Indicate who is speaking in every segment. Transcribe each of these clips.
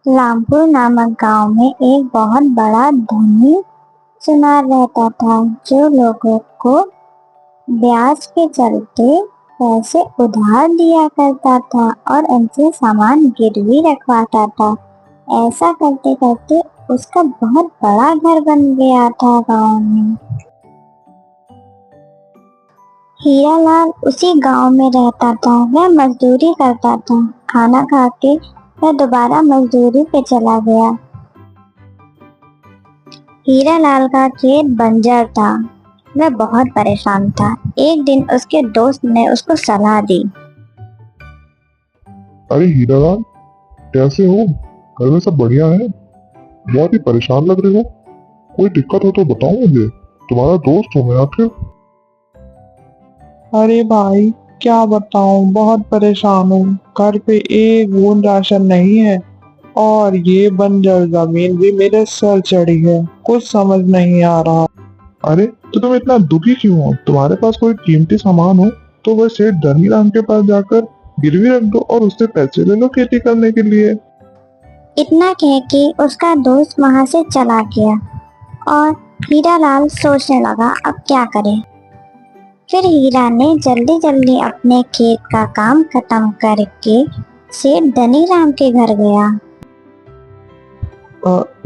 Speaker 1: रामपुर नामक गांव में एक बहुत बड़ा धनी सुनार रहता था, जो लोगों को ब्याज के चलते पैसे उधार दिया करता था और उनसे सामान गिरवी रखवाता था। ऐसा करते करते उसका बहुत बड़ा घर बन गया था गांव में। हीरालाल उसी गांव में रहता था। वह मजदूरी करता था। खाना खा के वह दोबारा मजदूरी पे चला गया। हीरालाल का खेत बंजर था। वह बहुत परेशान था। एक दिन उसके दोस्त ने उसको सलाह दी।
Speaker 2: अरे हीरालाल, कैसे हो? घर में सब बढ़िया है? बहुत ही परेशान लग रहे हो। कोई दिक्कत हो तो बताओ मुझे, तुम्हारा दोस्त हूँ मैं आखिर।
Speaker 3: अरे भाई, क्या बताऊं, बहुत परेशान हूँ। घर पे एक बूंद राशन नहीं है और ये बंजर जमीन भी मेरे सर चढ़ी है। कुछ समझ नहीं आ रहा।
Speaker 2: अरे तो तुम इतना दुखी क्यों हो? तुम्हारे पास कोई कीमती सामान हो तो वह सेठ धनीराम के पास जाकर गिरवी रख दो और उससे पैसे ले लो खेती करने के लिए।
Speaker 1: इतना कह के उसका दोस्त वहां से चला गया और हीरालाल सोचने लगा अब क्या करे। फिर हीरा ने जल्दी जल्दी अपने खेत का काम खत्म करके सेठ धनीराम के घर गया।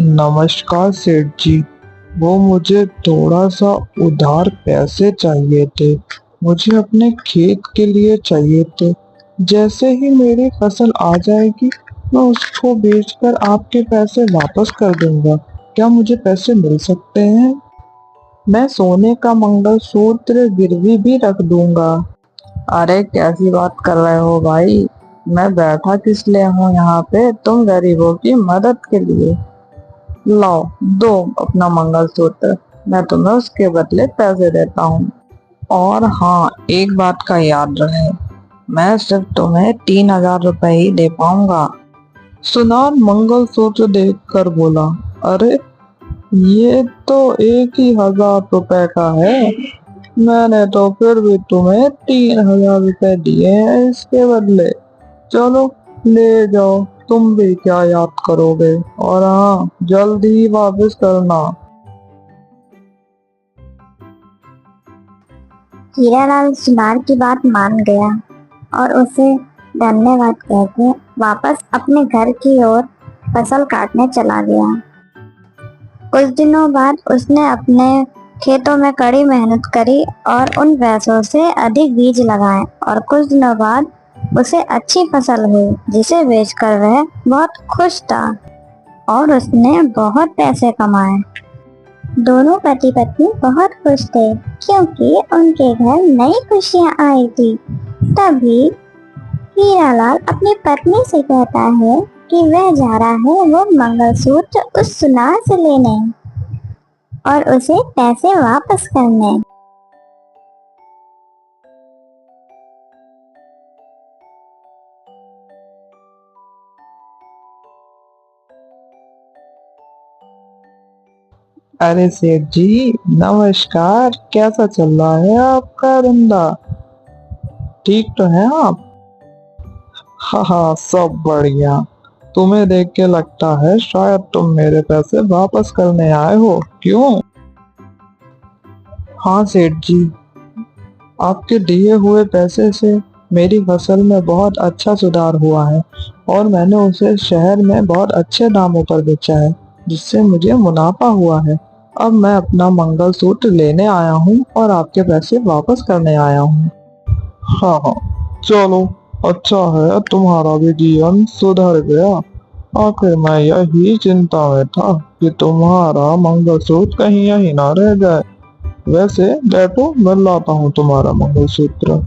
Speaker 3: नमस्कार सेठ जी, वो मुझे थोड़ा सा उधार पैसे चाहिए थे। मुझे अपने खेत के लिए चाहिए थे। जैसे ही मेरी फसल आ जाएगी मैं उसको बेचकर आपके पैसे वापस कर दूंगा। क्या मुझे पैसे मिल सकते हैं? मैं सोने का मंगलसूत्र गिरवी भी रख दूंगा। अरे कैसी बात कर रहे हो भाई? मैं बैठा किस लिए हूँ यहाँ पे? तुम गरीबों की मदद के लिए। लाओ, दो अपना मंगलसूत्र, मैं तुम्हें उसके बदले पैसे देता हूँ। और हाँ, एक बात का याद रहे, मैं सिर्फ तुम्हें 3,000 रुपए ही दे पाऊंगा। सुनार मंगलसूत्र देखकर बोला, अरे ये तो 1,000 रुपए का है। मैंने तो फिर भी तुम्हें 3,000 रुपए दिए हैं इसके बदले। चलो ले जाओ, तुम भी क्या याद करोगे। और हाँ, जल्दी ही वापस करना।
Speaker 1: हीरालाल सुनार की बात मान गया और उसे धन्यवाद कहकर वापस अपने घर की ओर फसल काटने चला गया। कुछ दिनों बाद उसने अपने खेतों में कड़ी मेहनत करी और उन पैसों से अधिक बीज लगाए और कुछ दिनों बाद उसे अच्छी फसल हुई, जिसे बेचकर वह बहुत खुश था और उसने बहुत पैसे कमाए। दोनों पति पत्नी बहुत खुश थे क्योंकि उनके घर नई खुशियां आई थी। तभी हीरालाल अपनी पत्नी से कहता है कि वह जा रहा है वो मंगलसूत्र उस सुनार से लेने और उसे पैसे वापस करने।
Speaker 3: अरे सेठ जी, नमस्कार। कैसा चल रहा है आपका धंधा? ठीक तो है आप? हाँ हाँ, सब बढ़िया। तुम्हें देख के लगता है शायद तुम मेरे पैसे वापस करने आए हो, क्यों? हाँ सेठ जी, आपके दिए हुए पैसे से मेरी फसल में बहुत अच्छा सुधार हुआ है और मैंने उसे शहर में बहुत अच्छे दामों पर बेचा है, जिससे मुझे मुनाफा हुआ है। अब मैं अपना मंगलसूत्र लेने आया हूँ और आपके पैसे वापस करने आया हूँ।
Speaker 2: हाँ हाँ, चलो, अच्छा है तुम्हारा भी जीवन सुधर गया। आखिर मैं यही चिंता में था कि तुम्हारा मंगलसूत्र कहीं यहीं ना रह जाए। वैसे बैठो, मैं लाता हूँ तुम्हारा मंगलसूत्र।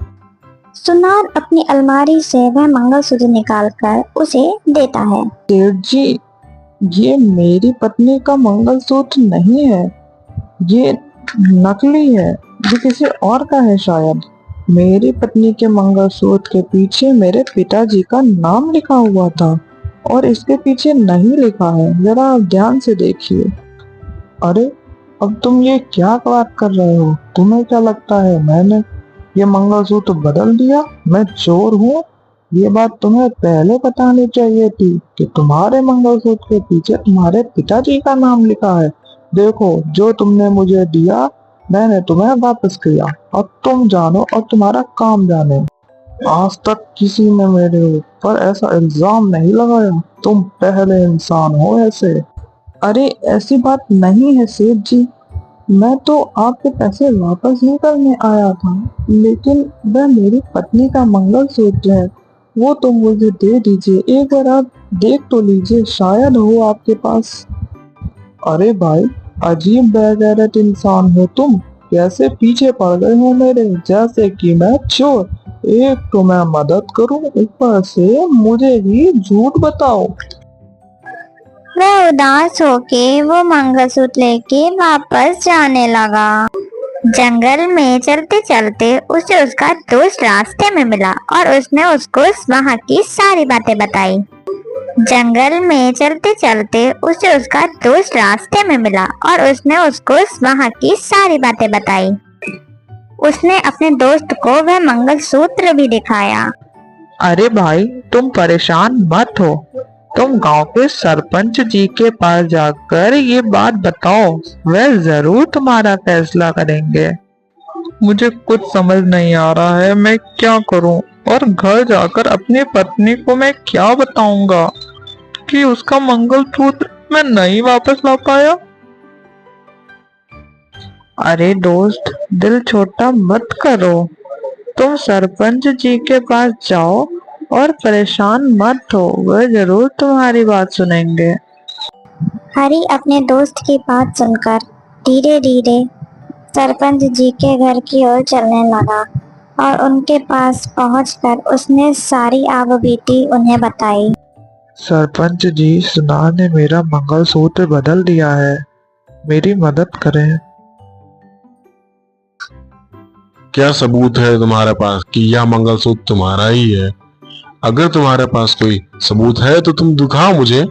Speaker 1: सुनार अपनी अलमारी से वह मंगलसूत्र निकालकर उसे देता है।
Speaker 3: सेठ जी, ये मेरी पत्नी का मंगलसूत्र नहीं है, ये नकली है। ये किसी और का है शायद। मेरी पत्नी के मंगलसूत्र के पीछे मेरे पिताजी का नाम लिखा हुआ था और इसके पीछे नहीं लिखा है। जरा आप ध्यान से देखिए। अरे, अब तुम ये क्या बात कर रहे हो? तुम्हें क्या लगता है मैंने ये मंगलसूत्र बदल दिया? मैं चोर हूँ? ये बात तुम्हें पहले बतानी चाहिए थी कि तुम्हारे मंगलसूत्र के पीछे तुम्हारे पिताजी का नाम लिखा है। देखो, जो तुमने मुझे दिया मैंने तुम्हें वापस किया। अब तुम जानो और तुम्हारा काम जाने। आज तक किसी ने मेरे ऊपर ऐसा इल्जाम नहीं लगाया। तुम पहले इंसान हो ऐसे। अरे ऐसी बात नहीं है सेठ जी, मैं तो आपके पैसे वापस ही करने आया था, लेकिन वह मेरी पत्नी का मंगलसूत्र है, वो तो मुझे दे दीजिए। एक बार आप देख तो लीजिए, शायद हो आपके पास। अरे भाई, अजीब बेगैरत इंसान हो तुम। कैसे पीछे पड़ गए हो मेरे, जैसे कि मैं चोर। एक तो मैं मदद करूं, ऊपर से मुझे ही झूठ बताओ।
Speaker 1: वह उदास होके वो मंगलसूत्र लेके वापस जाने लगा। जंगल में चलते चलते उसे उसका दोस्त रास्ते में मिला और उसने उसको वहाँ की सारी बातें बताई। जंगल में चलते चलते उसे उसका दोस्त रास्ते में मिला और उसने उसको वहाँ की सारी बातें बताई। उसने अपने दोस्त को वह मंगलसूत्र भी दिखाया।
Speaker 3: अरे भाई, तुम परेशान मत हो। तुम गांव के सरपंच जी के पास जाकर ये बात बताओ, वह जरूर तुम्हारा फैसला करेंगे। मुझे कुछ समझ नहीं आ रहा है, मैं क्या करूं? और घर जाकर अपनी पत्नी को मैं क्या बताऊंगा कि उसका मंगलसूत्र मैं नहीं वापस ला पाया? अरे दोस्त, दिल छोटा मत करो। तुम सरपंच जी के पास जाओ और परेशान मत हो, वह जरूर तुम्हारी बात सुनेंगे।
Speaker 1: हरी अपने दोस्त की बात सुनकर धीरे धीरे सरपंच जी के घर की ओर चलने लगा और उनके पास पहुंचकर उसने सारी आबीती उन्हें बताई।
Speaker 3: सरपंच जी, सुनार ने मेरा मंगलसूत्र बदल दिया है, मेरी मदद करें।
Speaker 4: क्या सबूत है तुम्हारे पास कि यह मंगलसूत्र तुम्हारा ही है? अगर तुम्हारे पास कोई सबूत है तो तुम दिखाओ मुझे।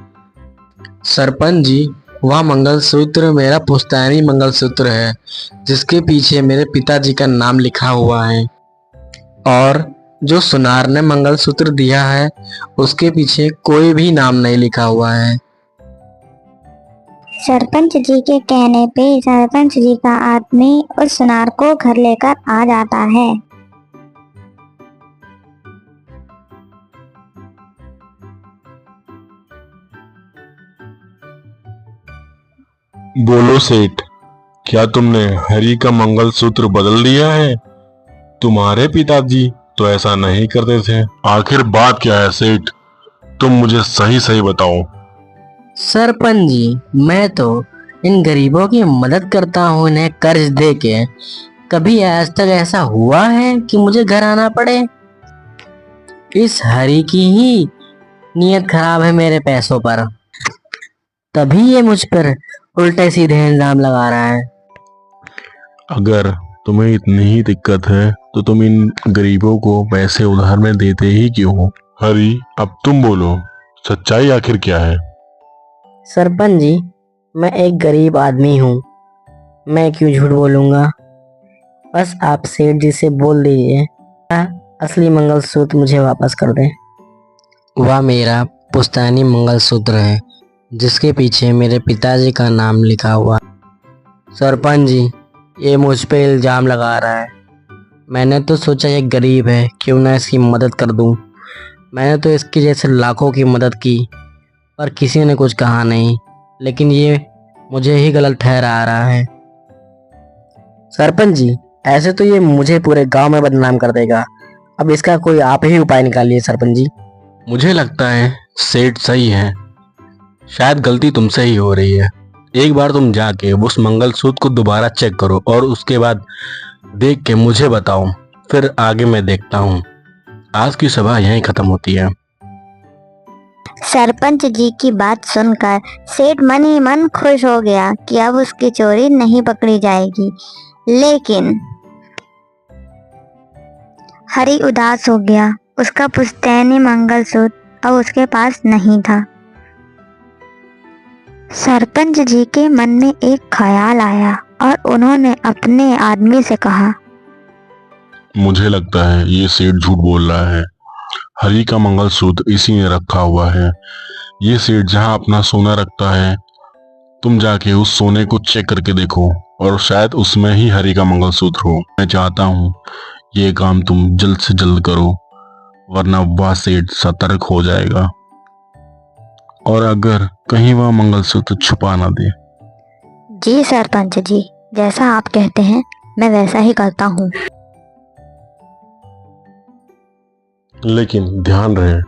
Speaker 5: सरपंच जी, वह मंगलसूत्र मेरा पुश्तैनी मंगलसूत्र है, जिसके पीछे मेरे पिताजी का नाम लिखा हुआ है। और जो सुनार ने मंगलसूत्र दिया है, उसके पीछे कोई भी नाम नहीं लिखा हुआ है।
Speaker 1: सरपंच जी के कहने पे सरपंच जी का आदमी उस सुनार को घर लेकर आ जाता है।
Speaker 4: बोलो सेठ, क्या तुमने हरी का मंगलसूत्र बदल दिया है? तुम्हारे पिताजी तो ऐसा नहीं करते थे। आखिर बात क्या है सेठ? तुम मुझे सही सही बताओ।
Speaker 5: सरपंच जी, मैं तो इन गरीबों की मदद करता हूँ, इन्हें कर्ज दे के। कभी आज तक ऐसा हुआ है कि मुझे घर आना पड़े? इस हरी की ही नीयत खराब है मेरे पैसों पर, तभी ये मुझ पर उल्टे सीधे इल्जाम लगा रहा है।
Speaker 4: अगर तुम्हें इतनी ही दिक्कत है तो तुम इन गरीबों को पैसे उधार में देते ही क्यों हो? हरी, अब तुम बोलो, सच्चाई आखिर क्या है?
Speaker 5: सरपंच जी, मैं एक गरीब आदमी हूँ, मैं क्यों झूठ बोलूंगा। बस आप सेठ जी से बोल दीजिए, असली मंगलसूत्र मुझे वापस कर दें। वह मेरा पुश्तैनी मंगलसूत्र है, जिसके पीछे मेरे पिताजी का नाम लिखा हुआ। सरपंच जी, ये मुझ पे इल्जाम लगा रहा है। मैंने तो सोचा ये गरीब है, क्यों ना इसकी मदद कर दूं। मैंने तो इसके जैसे लाखों की मदद की, पर किसी ने कुछ कहा नहीं, लेकिन ये मुझे ही गलत ठहरा रहा है। सरपंच जी, ऐसे तो ये मुझे पूरे गांव में बदनाम कर देगा। अब इसका कोई आप ही उपाय निकालिए सरपंच जी।
Speaker 4: मुझे लगता है सेठ सही है, शायद गलती तुमसे ही हो रही है। एक बार तुम जाके उस मंगलसूत्र को दोबारा चेक करो और उसके बाद देख के मुझे बताओ, फिर आगे मैं देखता हूँ। आज की सभा यहीं खत्म होती है।
Speaker 1: सरपंच जी की बात सुनकर सेठ मन ही मन खुश हो गया कि अब उसकी चोरी नहीं पकड़ी जाएगी। लेकिन हरी उदास हो गया, उसका पुश्तैनी मंगलसूत्र अब उसके पास नहीं था। सरपंच जी के मन में एक ख्याल आया और उन्होंने अपने आदमी से कहा,
Speaker 4: मुझे लगता है ये सेठ झूठ बोल रहा है।
Speaker 6: हरी का मंगलसूत्र इसी में रखा हुआ है। ये सेठ जहाँ अपना सोना रखता है, तुम जाके उस सोने को चेक करके देखो और शायद उसमें ही हरी का मंगलसूत्र हो। मैं चाहता हूँ ये काम तुम जल्द से जल्द करो, वरना वह सेठ सतर्क हो जाएगा और अगर कहीं वह मंगलसूत्र छुपा ना दे।
Speaker 1: जी सरपंच जी, जैसा आप कहते हैं मैं वैसा ही करता हूँ।
Speaker 6: लेकिन ध्यान रहे,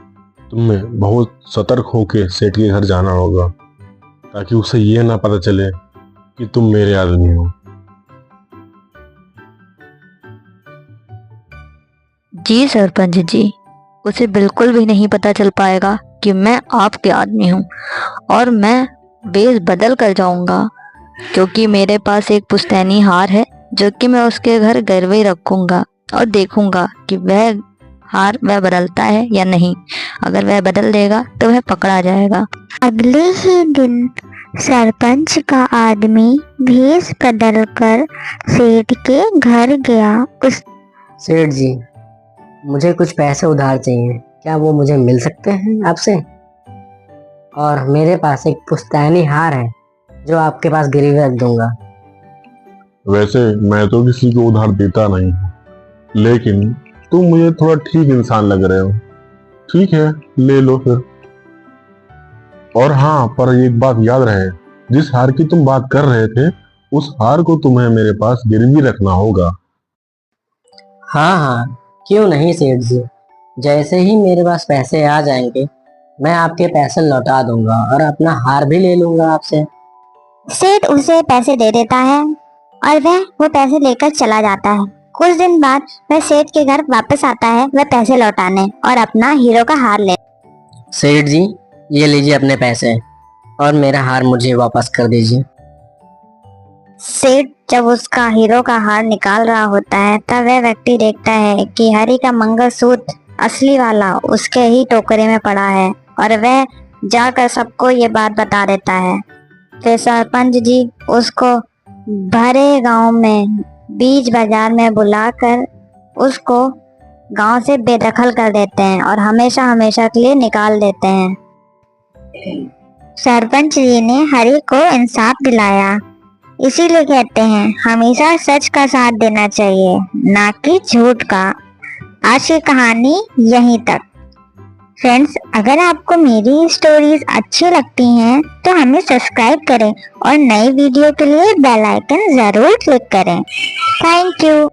Speaker 6: तुम्हें बहुत सतर्क होके सेठ के घर जाना होगा, ताकि उसे ये ना पता चले कि तुम मेरे आदमी हो।
Speaker 1: जी सरपंच जी, उसे बिल्कुल भी नहीं पता चल पाएगा कि मैं आपके आदमी हूँ, और मैं वेश बदल कर जाऊंगा, क्योंकि मेरे पास एक पुश्तैनी हार है जो कि मैं उसके घर गिरवे रखूंगा और देखूंगा कि वह हार वह बदलता है या नहीं। अगर वह बदल देगा तो वह पकड़ा जाएगा। अगले ही दिन सरपंच का आदमी भेष बदलकर सेठ के घर गया। उस
Speaker 5: सेठ जी, मुझे कुछ पैसे उधार चाहिए, क्या वो मुझे मिल सकते हैं आपसे? और मेरे पास एक पुश्तैनी हार है जो आपके पास गिरवी रख दूंगा।
Speaker 6: वैसे मैं तो किसी को उधार देता नहीं हूँ, लेकिन तुम मुझे थोड़ा ठीक इंसान लग रहे हो। ठीक है, ले लो फिर। और हाँ, पर एक बात याद रहे, जिस हार की तुम बात कर रहे थे, उस हार को तुम्हें मेरे पास गिरवी रखना होगा।
Speaker 5: हाँ हाँ, क्यों नहीं सेठ जी, जैसे ही मेरे पास पैसे आ जाएंगे मैं आपके पैसे लौटा दूंगा और अपना हार भी ले लूंगा आपसे।
Speaker 1: सेठ उसे पैसे दे देता है और वह वो पैसे लेकर चला जाता है। कुछ दिन बाद वह सेठ के घर वापस आता है, वह पैसे लौटाने और अपना हीरो का हार ले।
Speaker 5: सेठ जी, ये लीजिए अपने पैसे और मेरा हार मुझे वापस कर दीजिए।
Speaker 1: सेठ जब उसका हीरो का हार निकाल रहा होता है, तब वह व्यक्ति देखता है कि हरी का मंगलसूत्र असली वाला उसके ही टोकरे में पड़ा है, और वह जाकर सबको ये बात बता देता है। फिर सरपंच जी उसको भरे गांव में बीच बाजार में बुलाकर उसको गांव से बेदखल कर देते हैं और हमेशा हमेशा के लिए निकाल देते हैं। सरपंच जी ने हरी को इंसाफ दिलाया, इसीलिए कहते हैं हमेशा सच का साथ देना चाहिए, ना कि झूठ का। आज की कहानी यहीं तक। फ्रेंड्स, अगर आपको मेरी स्टोरीज अच्छी लगती हैं तो हमें सब्सक्राइब करें और नई वीडियो के लिए बेल आइकन जरूर क्लिक करें। Thank you.